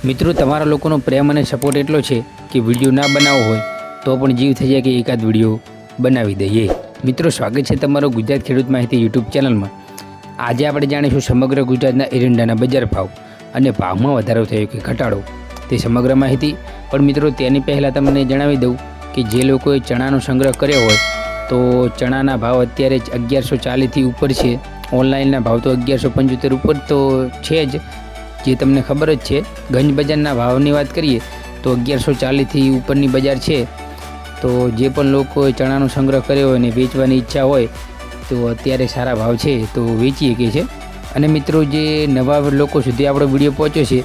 મિત્રો તમારા લોકોનો પ્રેમ અને સપોર્ટ એટલો છે કે વિડીયો ના બનાવવો હોય તો પણ જીવ થઈ જાય કે એકાદ વિડીયો બનાવી દઈએ। મિત્રો સ્વાગત છે તમારો ગુજરાત ખેડૂત માહિતી યુટ્યુબ ચેનલમાં। આજે આપણે જાણીશું સમગ્ર ગુજરાતના એરંડાના બજાર ભાવ અને ભાવમાં વધારો થયો કે ઘટાડો તે સમગ્ર માહિતી। પણ મિત્રો તેની પહેલાં તમને જણાવી દઉં કે જે લોકોએ ચણાનો સંગ્રહ કર્યો હોય તો ચણાના ભાવ અત્યારે જ 1140થી ઉપર છે। ઓનલાઈનના ભાવ તો 1175 ઉપર તો છે જ, જે તમને ખબર જ છે। ગંજ બજારના ભાવની વાત કરીએ તો 1140થી ઉપરની બજાર છે। તો જે પણ લોકોએ ચણાનો સંગ્રહ કર્યો હોય અને વેચવાની ઈચ્છા હોય તો અત્યારે સારા ભાવ છે તો વેચી શકે છે। અને મિત્રો જે નવા લોકો સુધી આપણો વિડીયો પહોંચ્યો છે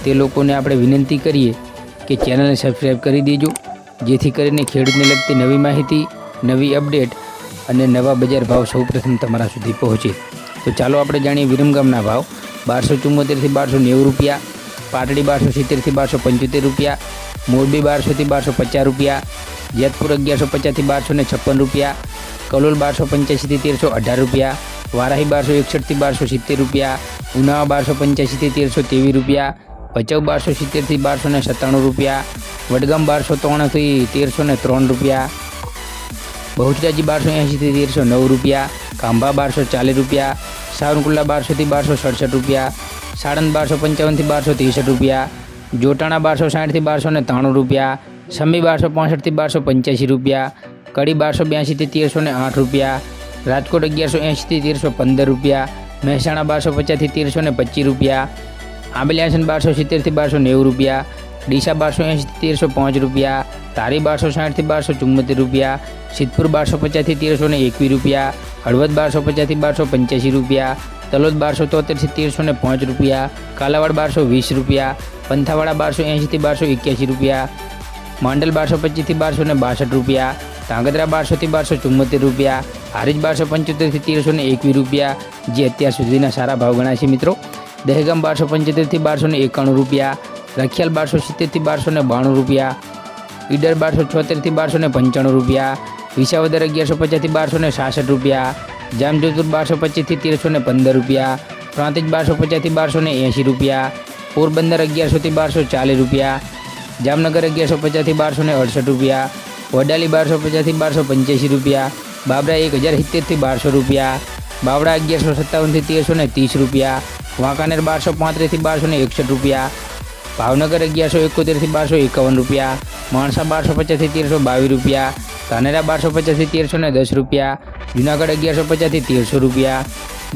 તે લોકોને આપણે વિનંતી કરીએ કે ચેનલને સબસ્ક્રાઈબ કરી દેજો, જેથી કરીને ખેડૂતને લગતી નવી માહિતી, નવી અપડેટ અને નવા બજાર ભાવ સૌપ્રથમ તમારા સુધી પહોંચે। તો ચાલો આપણે જાણીએ વિરમગામના ભાવ। 1274થી 1290 રૂપિયા, પાટડી 1270થી 1275 રૂપિયા, મોરબી 1200થી 1250 રૂપિયા, જેતપુર 1150થી 1256 રૂપિયા, કલોલ 1285થી 1318 રૂપિયા, વારાહી 1261થી 1270 રૂપિયા, ઉનાવા 1285થી 1323 રૂપિયા, ભચાઉ 1270થી 1297 રૂપિયા, વડગામ 1293થી 1303 રૂપિયા, બહુચરાજી 1280થી 1309 રૂપિયા, ખાંભા 1240 રૂપિયા, સાવરકુંડલા 1200થી 1267 રૂપિયા, સાણંદ 1255થી 1263 રૂપિયા, જોટાણા 1260થી 1293 રૂપિયા, સમી 1265થી 1285 રૂપિયા, કડી 1282થી 1308 રૂપિયા, રાજકોટ 1180થી 1315 રૂપિયા, મહેસાણા 1250થી 1325 રૂપિયા, આંબલિયાસન 1270થી 1290 રૂપિયા, ડીસા 1280થી 1305 રૂપિયા, તારી 1260થી 1274 રૂપિયા, સિદ્ધપુર 1250થી 1321 રૂપિયા, હળવદ 1250થી 1285 રૂપિયા, તલોદ 1273થી 1305 રૂપિયા, કાલાવાડ 1220 રૂપિયા, પંથાવાડા 1280થી 1281 રૂપિયા, માંડલ 1225થી 1262 રૂપિયા, ધાંગધ્રા 1200થી 1274 રૂપિયા, હારીજ 1275થી 1321 રૂપિયા, જે અત્યાર સુધીના સારા ભાવ ગણાય છે મિત્રો। દહેગામ 1275થી 1291 રૂપિયા, રખિયાલ 1270થી 1292 રૂપિયા, ઈડર 1276થી 1295 રૂપિયા, વિસાવદર 1150થી 1266 રૂપિયા, જામજોધપુર 1225થી 1315 રૂપિયા, પ્રાંતિજ 1250થી 1280 રૂપિયા, પોરબંદર 1100થી 1240 રૂપિયા, જામનગર 1150થી 1268 રૂપિયા, વડાલી 1250થી 1285 રૂપિયા, બાબરા 1070થી 1200 રૂપિયા, બાવડા 1157થી 1330 રૂપિયા, વાંકાનેર 1235થી 1261 રૂપિયા, ભાવનગર 1171થી 1251 રૂપિયા, માણસા 1250થી 1322 રૂપિયા, ધાનેરા 1250થી 1310 રૂપિયા, જૂનાગઢ 1150થી 1300 રૂપિયા,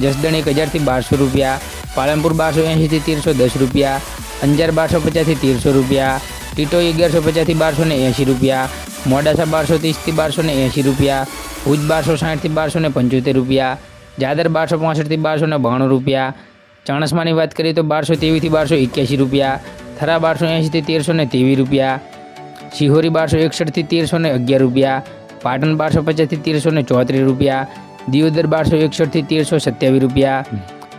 જસદણ 1000થી 1200 રૂપિયા, પાલનપુર 1280થી 1310 રૂપિયા, અંજાર 1250થી 1300 રૂપિયા, ટીટોઈ 1150થી 1280 રૂપિયા, મોડાસા 1230થી 1280 રૂપિયા, ભુજ 1260થી 1275 રૂપિયા, જાદર 1265થી 1292 રૂપિયા, ચાણસ્માની વાત કરીએ તો 1223થી 1281 રૂપિયા, થરા 1280થી 1323 રૂપિયા, શિહોરી 1261થી 1311 રૂપિયા, પાટણ 1250થી 1334 રૂપિયા, દિયોદર 1261થી 1327 રૂપિયા,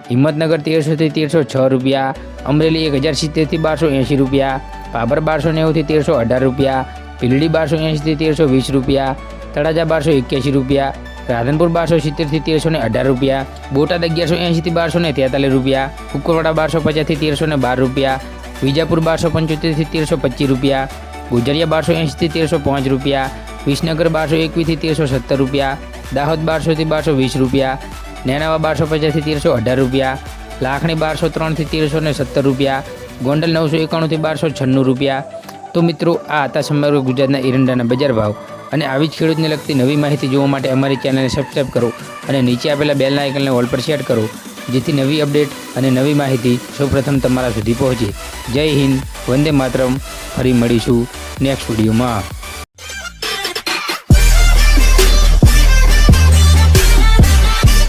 હિંમતનગર 1300થી 1306 રૂપિયા, અમરેલી 1070થી 1280 રૂપિયા, ભાભર 1290થી 1318 રૂપિયા, ભીલડી 1280થી 1320 રૂપિયા, તળાજા 1281 રૂપિયા, રાધનપુર 1270થી 1318 રૂપિયા, બોટાદ 1180થી 1243 રૂપિયા, કુકરવાડા 1250થી 1312 રૂપિયા, વિજાપુર 1275થી 1325 રૂપિયા, ગુજરિયા 1280થી 1305 રૂપિયા, વિસનગર 1221થી 1317 રૂપિયા, દાહોદ 1200થી 1220 રૂપિયા, નેનાવા 1250થી 1318 રૂપિયા, લાખણી 1203થી 1317 રૂપિયા, ગોંડલ 991થી 1296 રૂપિયા। તો મિત્રો આ હતા સમગ્ર ગુજરાતના એરંડાના બજાર ભાવ। અને આવી જ ખેડૂતને લગતી નવી માહિતી જોવા માટે અમારી ચેનલને સબસ્ક્રાઈબ કરો અને નીચે આપેલા બેલના આઇકનને ઓલ પર સેટ કરો, જેથી નવી અપડેટ અને નવી માહિતી સૌપ્રથમ તમારા સુધી પહોંચે। જય હિન્દ, વંદે માતરમ। ફરી મળીશું નેક્સ્ટ વિડીયોમાં।